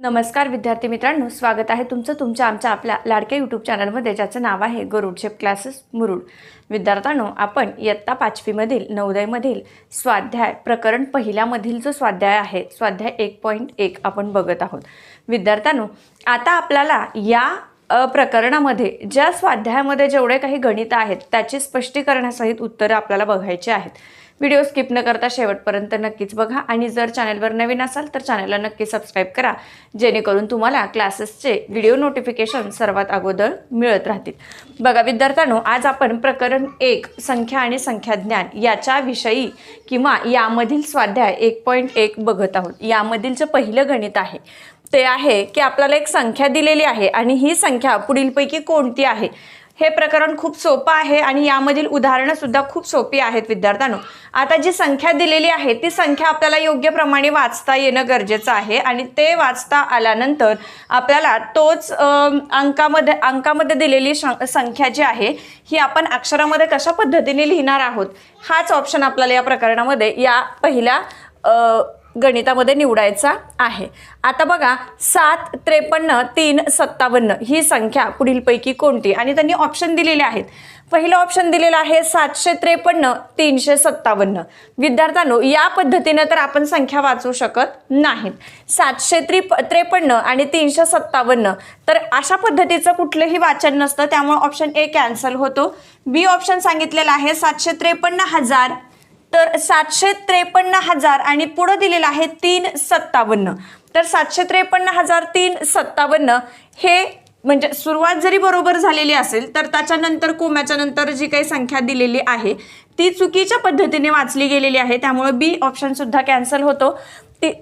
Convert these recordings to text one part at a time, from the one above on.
नमस्कार विद्यार्थी मित्रांनो, स्वागत आहे तुमचं तुमच्या आमच्या आपल्या लाडक्या यूट्यूब चॅनलमध्ये, ज्याचं नाव आहे गरुड शेप क्लासेस मुरुड. विद्यार्थ्यांनो, आपण इयत्ता 5वी मधील नवोदयमधील स्वाध्याय प्रकरण पहिल्यामधील जो स्वाध्याय आहे, स्वाध्याय 1.1 आपण बघत आहोत. विद्यार्थ्यांनो, आता आपल्याला या प्रकरणामध्ये ज्या स्वाध्यायामध्ये जेवढे काही गणित आहेत त्याची स्पष्टीकरणासहित उत्तरं आपल्याला बघायची आहेत. व्हिडिओ स्किप न करता शेवटपर्यंत नक्कीच बघा आणि जर चॅनलवर नवीन असाल तर चॅनलला नक्की सबस्क्राईब करा, जेणेकरून तुम्हाला क्लासेसचे व्हिडिओ नोटिफिकेशन सर्वात अगोदर मिळत राहतील. बघा विद्यार्थ्यांनो, आज आपण प्रकरण 1 संख्या आणि संख्याज्ञान याच्याविषयी किंवा यामधील स्वाध्याय 1.1 बघत आहोत. यामधील जे पहिलं गणित आहे ते आहे की आपल्याला एक संख्या दिलेली आहे आणि ही संख्या पुढीलपैकी कोणती आहे. हे प्रकरण खूप सोपं आहे आणि यामधील उदाहरणं सुद्धा खूप सोपी आहेत. विद्यार्थ्यांनो, आता जी संख्या दिलेली आहे ती संख्या आपल्याला योग्य प्रमाणे वाचता येणं गरजेचं आहे आणि ते वाचता आल्यानंतर आपल्याला तोच अंकामध्ये दिलेली संख्या जी आहे ही आपण अक्षरामध्ये कशा पद्धतीने लिहिणार आहोत, हाच ऑप्शन आपल्याला या प्रकरणामध्ये या पहिल्या गणितामध्ये निवडायचा आहे. आता बघा, 7, 53, 3, 57 ही संख्या पुढीलपैकी कोणती, आणि त्यांनी ऑप्शन दिलेले आहेत. पहिलं ऑप्शन दिलेलं आहे 753, 357. विद्यार्थ्यांनो, या पद्धतीने तर आपण संख्या वाचू शकत नाहीत. 753 आणि 357 तर अशा पद्धतीचं कुठलंही वाचन नसतं, त्यामुळे ऑप्शन ए कॅन्सल होतो. बी ऑप्शन सांगितलेलं आहे 753,000, तर 753,000 आणि पुढे दिलेलं आहे 357. तर 753,357 हे म्हणजे सुरुवात जरी बरोबर झालेली असेल तर त्याच्यानंतर कोम्याच्या नंतर जी काही संख्या दिलेली आहे ती चुकीच्या पद्धतीने वाचली गेलेली आहे, त्यामुळे बी ऑप्शन सुद्धा कॅन्सल होतो.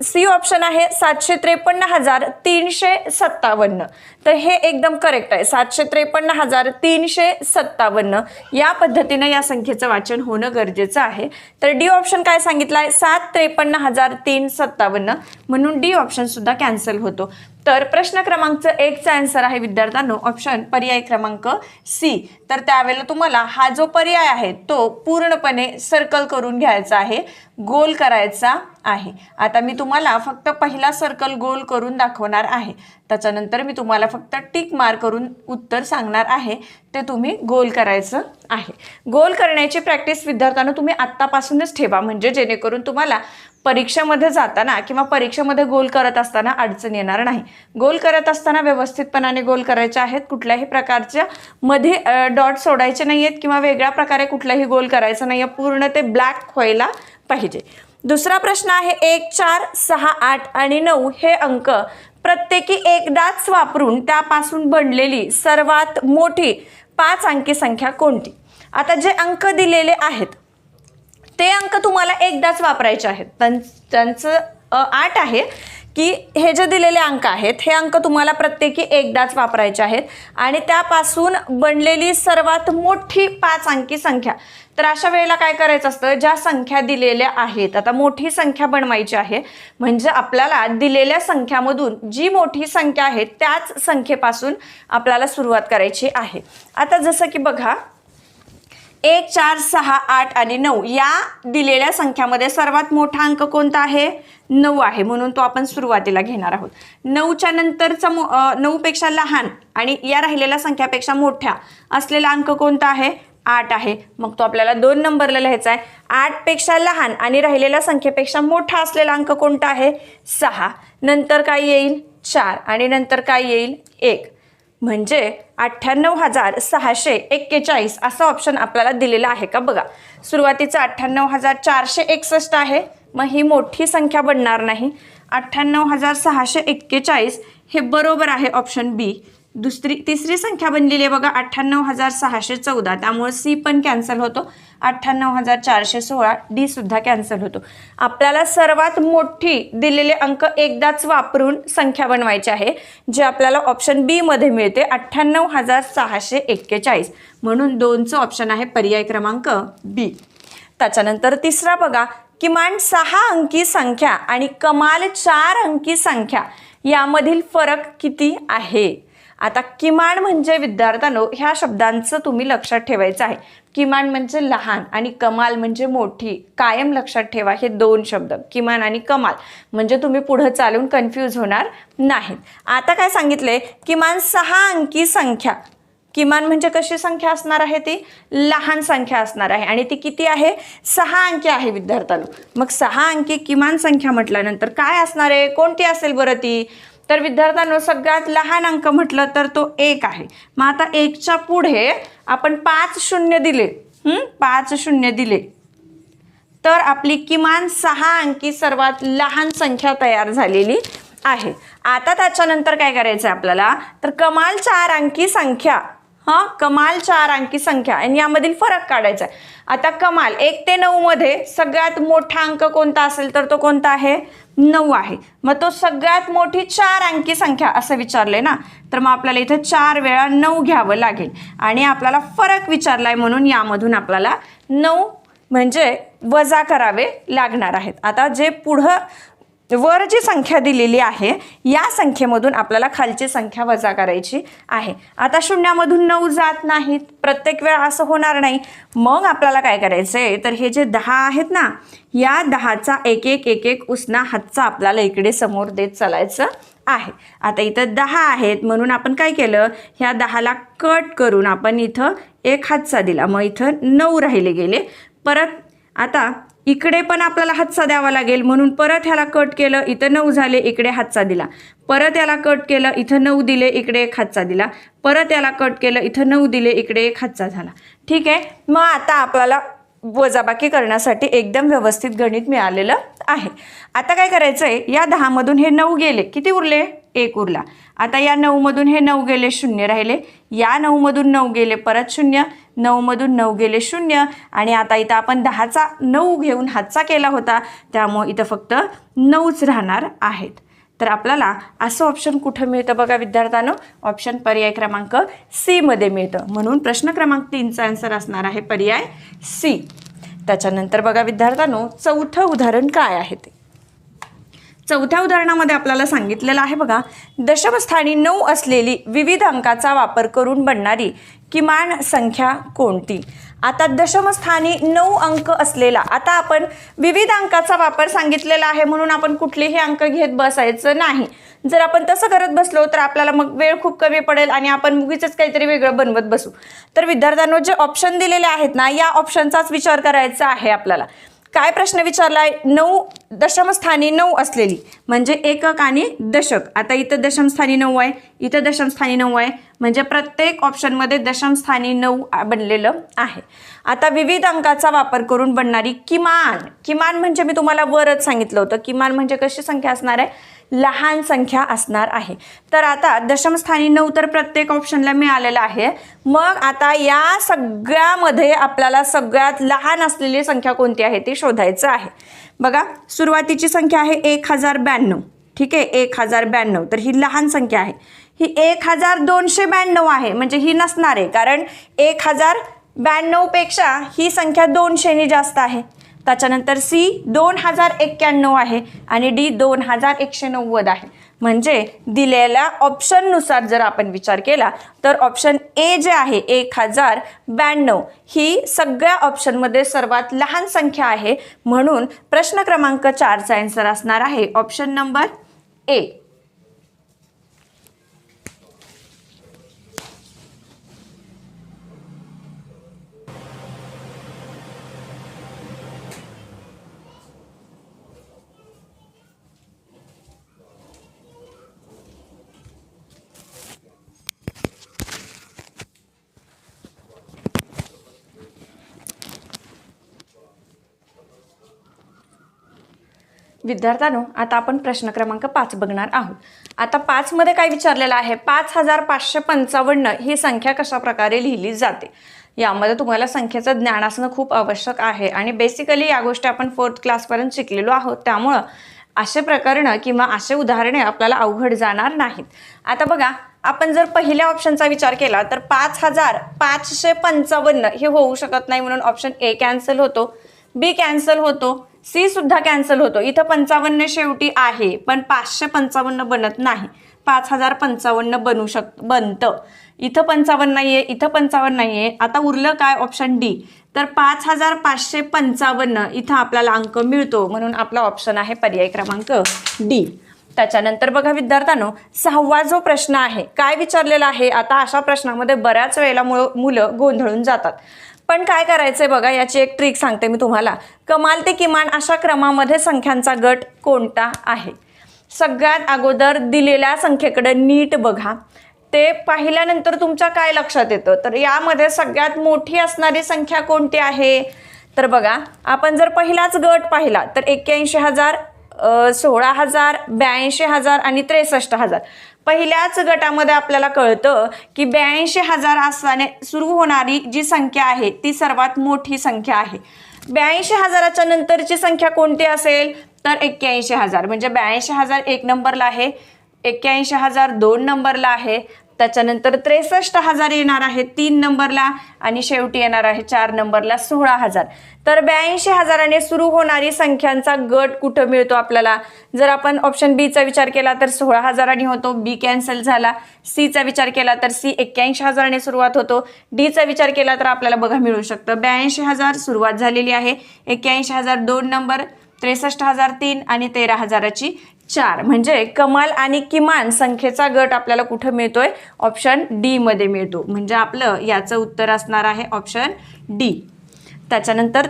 सी ऑप्शन आहे 753,357. तर हे एकदम करेक्ट आहे. 753,357 या पद्धतीनं या संख्येचं वाचन होणं गरजेचं आहे. तर डी ऑप्शन काय सांगितलं आहे 753,357, म्हणून डी ऑप्शन सुद्धा कॅन्सल होतो. तर प्रश्न क्रमांक 1चा आन्सर आहे विद्यार्थ्यांनो ऑप्शन पर्याय क्रमांक सी. तर त्यावेळेला तुम्हाला हा जो पर्याय आहे तो पूर्णपणे सर्कल करून घ्यायचा आहे, गोल करायचा आहे. आता मी तुम्हाला फक्त पहिला सर्कल गोल करून दाखवणार आहे, त्याच्यानंतर मी तुम्हाला फक्त टिक मार्क करून उत्तर सांगणार आहे, ते तुम्ही गोल करायचं आहे. गोल करण्याची प्रॅक्टिस विद्यार्थ्यांनो तुम्ही आत्तापासूनच ठेवा, म्हणजे जेणेकरून तुम्हाला परीक्षेमध्ये जाताना किंवा परीक्षेमध्ये गोल करत असताना अडचण येणार नाही. गोल करत असताना व्यवस्थितपणाने गोल करायचे आहेत, कुठल्याही प्रकारच्या मध्ये डॉट सोडायचे नाही आहेत किंवा वेगळ्या प्रकारे कुठलाही गोल करायचं नाही आहे, पूर्ण ते ब्लॅक व्हायला पाहिजे. दुसरा प्रश्न आहे 1, 4, 6, 8 आणि 9 हे अंक प्रत्येकी एकदाच वापरून त्यापासून बनलेली सर्वात मोठी 5 अंकी संख्या कोणती. आता जे अंक दिलेले आहेत ते अंक तुम्हाला एकदाच वापरायचे आहेत. त्यांचं 8 आहे की हे जे दिलेले अंक आहेत हे अंक तुम्हाला प्रत्येकी एकदाच वापरायचे आहेत आणि त्यापासून बनलेली सर्वात मोठी 5 अंकी संख्या. तर अशा वेळेला काय करायचं असतं, ज्या संख्या दिलेल्या आहेत, आता मोठी संख्या बनवायची आहे म्हणजे आपल्याला दिलेल्या संख्यामधून जी मोठी संख्या आहे त्याच संख्येपासून आपल्याला सुरुवात करायची आहे. आता जसं की बघा 1, 4, 6, 8 आणि 9 या दिलेल्या संख्यामध्ये सर्वात मोठा अंक कोणता आहे, 9 आहे, म्हणून तो आपण सुरुवातीला घेणार आहोत. 9च्या नंतरचा 9 पेक्षा लहान आणि या राहिलेल्या संख्यापेक्षा मोठ्या असलेला अंक कोणता आहे, 8 आहे, मग तो आपल्याला 2 नंबरला लिहायचा आहे. 8 पेक्षा लहान आणि राहिलेल्या संख्येपेक्षा मोठा असलेला अंक कोणता आहे, 6. नंतर काय येईल, 4 आणि नंतर काय येईल, 1, म्हणजे 98,641 असा ऑप्शन आपल्याला दिलेला आहे का. बघा, सुरुवातीचं 98,461 आहे, मग ही मोठी संख्या बनणार नाही. 98,641 हे बरोबर आहे ऑप्शन बी. तिसरी संख्या बनलेली आहे बघा 98,614, त्यामुळे सी पण कॅन्सल होतो. 98,416 डी सुद्धा कॅन्सल होतो. आपल्याला सर्वात मोठी दिलेले अंक एकदाच वापरून संख्या बनवायची आहे, जे आपल्याला ऑप्शन बी मध्ये मिळते 98,641, म्हणून 2चं ऑप्शन आहे पर्याय क्रमांक बी. त्याच्यानंतर तिसरा बघा, किमान 6 अंकी संख्या आणि कमाल 4 अंकी संख्या यामधील फरक किती आहे. आता किमान म्हणजे विद्यार्थ्यांनो ह्या शब्दांचं तुम्ही लक्षात ठेवायचं आहे. किमान म्हणजे लहान आणि कमाल म्हणजे मोठी. कायम लक्षात ठेवा हे दोन शब्द, किमान आणि कमाल, म्हणजे तुम्ही पुढे चालून कन्फ्यूज होणार नाहीत. आता काय सांगितले, किमान 6 अंकी संख्या. किमान म्हणजे कशी संख्या असणार आहे, ती लहान संख्या असणार आहे आणि ती किती आहे, 6 अंकी आहे विद्यार्थ्यांनो. मग 6 अंकी किमान संख्या म्हटल्यानंतर काय असणार आहे, कोणती असेल बरं ती? तर विद्यार्थ्यांनो सगळ्यात लहान अंक म्हटलं तर तो 1 आहे. मग आता 1च्या पुढे आपण 5 शून्य दिले, 5 शून्य दिले तर आपली किमान 6 अंकी सर्वात लहान संख्या तयार झालेली आहे. आता त्याच्यानंतर काय करायचं आहे आपल्याला, तर कमाल 4 अंकी संख्या, कमाल 4 अंकी संख्या आणि यामधील फरक काढायचा आहे. आता कमाल 1 ते 9 मध्ये सगळ्यात मोठा अंक कोणता असेल तर तो कोणता आहे, 9 आहे. मग तो सगळ्यात मोठी 4 अंकी संख्या असं विचारले ना, तर मग आपल्याला इथे 4 वेळा 9 घ्यावं लागेल आणि आपल्याला फरक विचारलाय म्हणून यामधून आपल्याला 9 म्हणजे वजा करावे लागणार आहेत. आता जे पुढं वर जी संख्या दिलेली आहे या संख्येमधून आपल्याला खालची संख्या वजा करायची आहे. आता शून्यामधून 9 जात नाहीत, प्रत्येक वेळा असं होणार नाही. मग आपल्याला काय करायचंय, तर हे जे 10 आहेत ना, या 10चा एक एक उसना हातचा आपल्याला इकडे समोर देत चालायचं आहे. आता इथं 10 आहेत म्हणून आपण काय केलं, ह्या 10ला कट करून आपण इथं एक हातचा दिला, मग इथं 9 राहिले गेले. परत आता इकडे पण आपल्याला हातचा द्यावा लागेल म्हणून परत ह्याला कट केलं, इथं 9 झाले, इकडे हातचा दिला. परत याला कट केलं, इथं 9 दिले, इकडे एक हातचा दिला. परत याला कट केलं, इथं 9 दिले, इकडे एक हातचा झाला. ठीक आहे. मग आता आपल्याला वजाबाकी करण्यासाठी एकदम व्यवस्थित गणित मिळालेलं आहे. आता काय करायचंय, या 10 मधून हे 9 गेले, किती उरले, 1 उरला. आता या 9 मधून हे 9 गेले, 0 राहिले. या 9 मधून 9 गेले, परत 0. 9 मधून 9 गेले, 0. आणि आता इथं आपण 10चा 9 घेऊन हातचा केला होता, त्यामुळे इथं फक्त 9च राहणार आहेत. तर आपल्याला असं ऑप्शन कुठं मिळतं बघा विद्यार्थ्यांनो, ऑप्शन पर्याय क्रमांक सी मध्ये मिळतं. म्हणून प्रश्न क्रमांक 3चा आन्सर असणार आहे पर्याय सी. त्याच्यानंतर बघा विद्यार्थ्यांनो, चौथं उदाहरण काय आहे ते. चौथ्या उदाहरणामध्ये आपल्याला सांगितलेलं आहे बघा, दशमस्थानी 9 असलेली विविध अंकाचा वापर करून बनणारी किमान संख्या कोणती. आता दशमस्थानी 9 अंक असलेला, आता आपण विविध अंकाचा वापर सांगितलेला आहे म्हणून आपण कुठलेही अंक घेत बसायचं नाही. जर आपण तसं करत बसलो तर आपल्याला मग वेळ खूप कमी पडेल आणि आपण उगीचच काहीतरी वेगळं बनवत बसू. तर विद्यार्थ्यांनो जे ऑप्शन दिलेले आहेत ना, या ऑप्शनचाच विचार करायचा आहे आपल्याला. काय प्रश्न विचारलाय, 9 दशमस्थानी 9 असलेली म्हणजे एकक आणि दशक. आता इथं दशमस्थानी 9 आहे, इथं दशमस्थानी 9 आहे, म्हणजे प्रत्येक ऑप्शनमध्ये दशमस्थानी 9 बनलेलं आहे. आता विविध अंकाचा वापर करून बनणारी किमान, किमान म्हणजे मी तुम्हाला वरच सांगितलं होतं, किमान म्हणजे कशी संख्या असणार आहे, लहान संख्या असणार आहे. तर आता दशमस्थानी 9 तर प्रत्येक ऑप्शनला मिळालेलं आहे. मग आता या सगळ्यामध्ये आपल्याला सगळ्यात लहान असलेली संख्या कोणती आहे ती शोधायचं आहे. बघा सुरुवातीची संख्या आहे 1092. ठीक आहे, 1092 तर ही लहान संख्या आहे. ही 1292 आहे म्हणजे ही नसणार आहे, कारण 1092 पेक्षा ही संख्या 200 जास्त आहे. त्याच्यानंतर सी 2091 आहे आणि डी 2190 आहे. म्हणजे दिलेल्या ऑप्शननुसार जर आपण विचार केला तर ऑप्शन ए जे आहे 1092 ही सगळ्या ऑप्शनमध्ये सर्वात लहान संख्या आहे. म्हणून प्रश्न क्रमांक 4चा आन्सर असणार आहे ऑप्शन नंबर ए. विद्यार्थ्यांनो, आता आपण प्रश्न क्रमांक 5 बघणार आहोत. आता 5 मध्ये काय विचारलेलं आहे, 5555 ही संख्या कशा प्रकारे लिहिली जाते. यामध्ये तुम्हाला संख्येचं ज्ञान असणं खूप आवश्यक आहे आणि बेसिकली या गोष्टी आपण 4th क्लासपर्यंत शिकलेलो आहोत. त्यामुळं असे प्रकरणं किंवा असे उदाहरणे आपल्याला अवघड जाणार नाहीत. आता बघा, आपण जर पहिल्या ऑप्शनचा विचार केला तर 5555 हे होऊ शकत नाही म्हणून ऑप्शन ए कॅन्सल होतो, बी कॅन्सल होतो, सी सुद्धा कॅन्सल होतो. इथं 55 शेवटी आहे पण 555 बनत नाही. 5055 बनतं. इथं 55 नाहीये, इथं 55 नाहीये. आता उरलं काय? Option D. तर 5555 इथं आपल्याला अंक मिळतो, म्हणून आपला ऑप्शन आहे पर्याय क्रमांक डी. त्याच्यानंतर बघा विद्यार्थ्यांनो, 6वा जो प्रश्न आहे काय विचारलेला आहे. आता अशा प्रश्नामध्ये बऱ्याच वेळेला मुलं गोंधळून जातात. पण काय करायचंय बघा, याची एक ट्रिक सांगते मी तुम्हाला. कमाल ते किमान अशा क्रमामध्ये संख्यांचा गट कोणता आहे. सगळ्यात अगोदर दिलेल्या संख्येकडे नीट बघा. ते पाहिल्यानंतर तुमच्या काय लक्षात येतं, तर यामध्ये सगळ्यात मोठी असणारी संख्या कोणती आहे. तर बघा, आपण जर पहिलाच गट पाहिला तर 81,000, 16,000, 82,000 आणि 63,000. पहिल्याच गटामध्ये आपल्याला कळतं की 82,000 असल्याने सुरू होणारी जी संख्या आहे ती सर्वात मोठी संख्या आहे. 82,000च्या नंतरची संख्या कोणती असेल, तर 81,000. म्हणजे 82,000 1 नंबरला आहे, 81,000 2 नंबरला आहे, त्याच्यानंतर 63,000 येणार आहे 3 नंबरला, आणि शेवटी येणार आहे 4 नंबरला 16,000. तर 82,000ने सुरू होणारी संख्यांचा गट कुठं मिळतो आपल्याला. जर आपण ऑप्शन बी चा विचार केला तर 16,000 होतो, बी कॅन्सल झाला. सी चा विचार केला तर सी 81,000ने सुरुवात होतो. डी चा विचार केला तर आपल्याला बघा मिळू शकतं 82,000 सुरुवात झालेली आहे, 81,000 2 नंबर, 63,000 3 आणि 13,000ची 4. म्हणजे कमाल आणि किमान संख्येचा गट आपल्याला कुठं मिळतोय, ऑप्शन डी मध्ये मिळतो. म्हणजे आपलं याचं उत्तर असणार आहे ऑप्शन डी. त्याच्यानंतर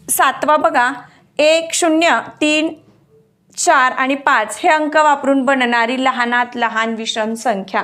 7वा बघा, 1 0 3 4 आणि 5 हे अंक वापरून बनणारी लहानात लहान विषम संख्या.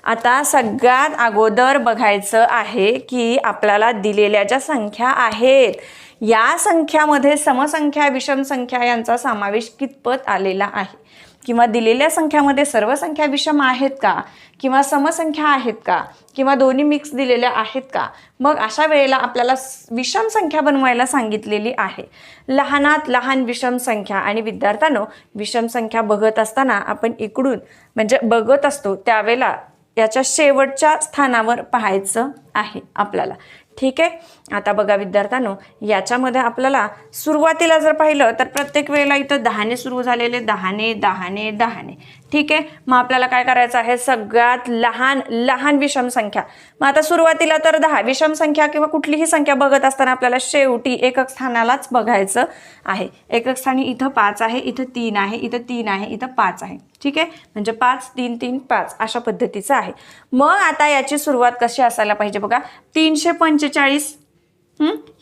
आता सगळ्यात अगोदर बघायचं आहे की आपल्याला दिलेल्या ज्या संख्या आहेत या संख्यामध्ये समसंख्या विषम संख्या यांचा समावेश कितपत आलेला आहे, किंवा दिलेल्या संख्यामध्ये सर्व संख्या विषम आहेत का, किंवा समसंख्या आहेत का, किंवा दोन्ही मिक्स दिलेल्या आहेत का. मग अशा वेळेला आपल्याला विषम संख्या बनवायला सांगितलेली आहे, लहानात लहान विषम संख्या. आणि विद्यार्थ्यांनो, विषम संख्या बघत असताना आपण इकडून म्हणजे बघत असतो त्यावेळेला याच्या शेवटच्या स्थानावर पाहायचं आहे आपल्याला. ठीक आहे. आता बघा विद्यार्थ्यांनो, याच्यामध्ये आपल्याला सुरुवातीला जर पाहिलं तर प्रत्येक वेळेला इथं 10ने सुरू झालेले 10ने. ठीक आहे. मग आपल्याला काय करायचं आहे, सगळ्यात लहान लहान विषम संख्या. मग आता सुरुवातीला तर 10 विषम संख्या किंवा कुठलीही संख्या बघत असताना आपल्याला शेवटी एकक स्थानालाच बघायचं आहे. एकक स्थानी इथं 5 आहे, इथं 3 आहे, इथं 3 आहे, इथं 5 आहे. ठीक आहे. म्हणजे 5 3 3 5 अशा पद्धतीचं आहे. मग आता याची सुरुवात कशी असायला पाहिजे बघा, 345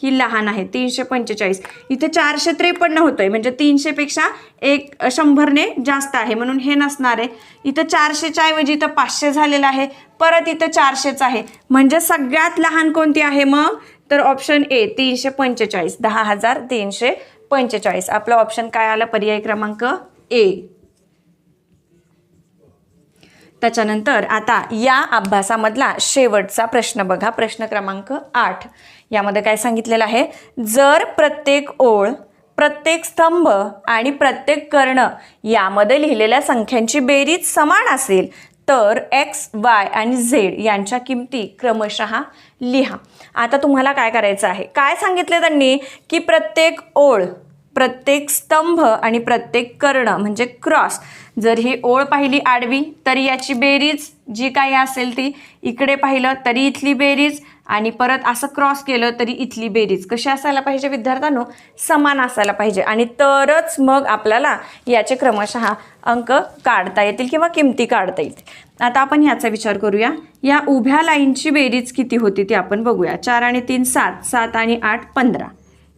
ही लहान आहे, 345. इथे 453 होतोय, म्हणजे 300 पेक्षा 100ने जास्त आहे, म्हणून हे नसणार आहे. इथं 400च्या ऐवजी इथं 500 झालेलं आहे, परत इथं 400च आहे. म्हणजे सगळ्यात लहान कोणती आहे मग, तर ऑप्शन ए 345, 10,345. आपलं ऑप्शन काय आलं, पर्याय क्रमांक ए. त्याच्यानंतर आता या अभ्यासामधला शेवटचा प्रश्न बघा, प्रश्न क्रमांक 8. यामध्ये काय सांगितलेलं आहे, जर प्रत्येक ओळ, प्रत्येक स्तंभ आणि प्रत्येक कर्ण यामध्ये लिहिलेल्या संख्यांची बेरीज समान असेल तर x, y आणि z यांच्या किमती क्रमशः लिहा. आता तुम्हाला काय करायचं आहे, काय सांगितले त्यांनी की प्रत्येक ओळ, प्रत्येक स्तंभ आणि प्रत्येक कर्ण म्हणजे क्रॉस. जर ही ओळ पाहिली आडवी तर याची बेरीज जी काही असेल ती, इकडे पाहिलं तरी इथली बेरीज, आणि परत असं क्रॉस केलं तरी इथली बेरीज कशी असायला पाहिजे विद्यार्थ्यांनो, समान असायला पाहिजे. आणि तरच मग आपल्याला याचे क्रमशः अंक काढता येतील किंवा किमती काढता येतील. आता आपण याचा विचार करूया. या उभ्या लाईनची बेरीज किती होती ती आपण बघूया. 4 आणि 3 7, 7 आणि 8 15.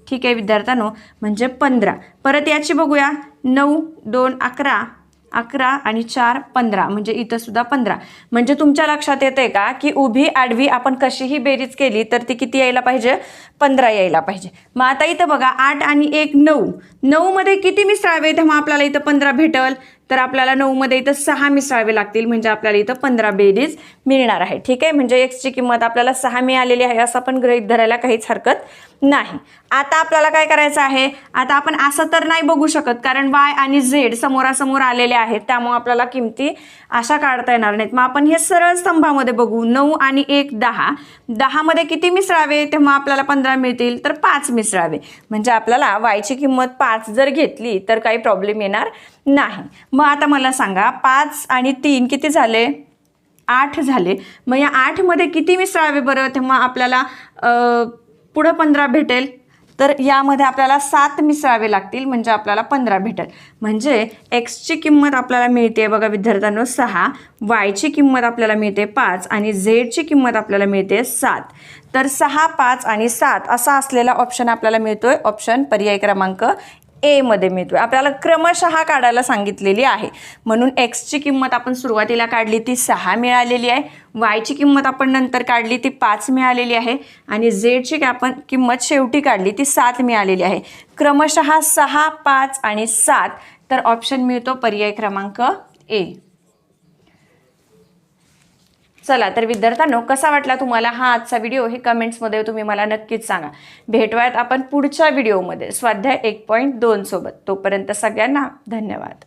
ठीक आहे विद्यार्थ्यांनो, म्हणजे 15. परत याची बघूया, 9 2 11, 11 आणि 4 15, म्हणजे इथं सुद्धा 15. म्हणजे तुमच्या लक्षात येते का की उभी आडवी आपण कशीही बेरीज केली तर ती किती यायला पाहिजे, 15 यायला पाहिजे. मग आता इथं बघा 8 आणि 1 9, 9 मध्ये किती मिसळावे तेव्हा आपल्याला इथं 15 भेटल, तर आपल्याला 9 मध्ये इथं 6 मिसळावे लागतील, म्हणजे आपल्याला इथं 15 बेरीज मिळणार आहे. ठीक आहे. म्हणजे x ची किंमत आपल्याला 6 मिळालेली आहे असं आपण गृहीत धरायला काहीच हरकत नाही. आता आपल्याला काय करायचं आहे, आता आपण असं तर नाही बघू शकत कारण y आणि z समोरासमोर आलेले आहेत, त्यामुळे आपल्याला किमती अशा काढता येणार नाहीत. मग आपण हे सरळ स्तंभामध्ये बघू. 9 आणि 1 10, 10 मध्ये किती मिसळावे तेव्हा आपल्याला 15 मिळतील, तर 5 मिसळावे. म्हणजे आपल्याला y ची किंमत 5 जर घेतली तर काही प्रॉब्लेम येणार नाही. मग आता मला सांगा 5 आणि 3 किती झाले? 8 झाले. मग या 8 मध्ये किती मिसळावे बरं? तेव्हा आपल्याला पुढं 15 भेटेल. तर यामध्ये आपल्याला 7 मिसळावे लागतील म्हणजे आपल्याला 15 भेटेल. म्हणजे एक्सची किंमत आपल्याला मिळते बघा विद्यार्थ्यांनो 6, वायची किंमत आपल्याला मिळते 5 आणि झेडची किंमत आपल्याला मिळते 7. तर 6, 5 आणि 7 असा असलेला ऑप्शन आपल्याला मिळतोय. ऑप्शन पर्याय क्रमांक ए मध्ये मिळतोय. आपल्याला क्रमशः काढायला सांगितलेली आहे. म्हणून एक्सची किंमत आपण सुरुवातीला काढली ती 6 मिळालेली आहे. वायची किंमत आपण नंतर काढली ती 5 मिळालेली आहे आणि झेडची आपण किंमत शेवटी काढली ती 7 मिळालेली आहे. क्रमशः 6, 5 आणि 7. तर ऑप्शन मिळतो पर्याय क्रमांक ए. चला तर विद्यार्थ्यांनो, कसा वाटला तुम्हाला हा आजचा व्हिडिओ हे कमेंट्समध्ये तुम्ही मला नक्कीच सांगा. भेटूयात आपण पुढच्या व्हिडिओमध्ये स्वाध्याय 1.2 सोबत. तोपर्यंत सगळ्यांना धन्यवाद.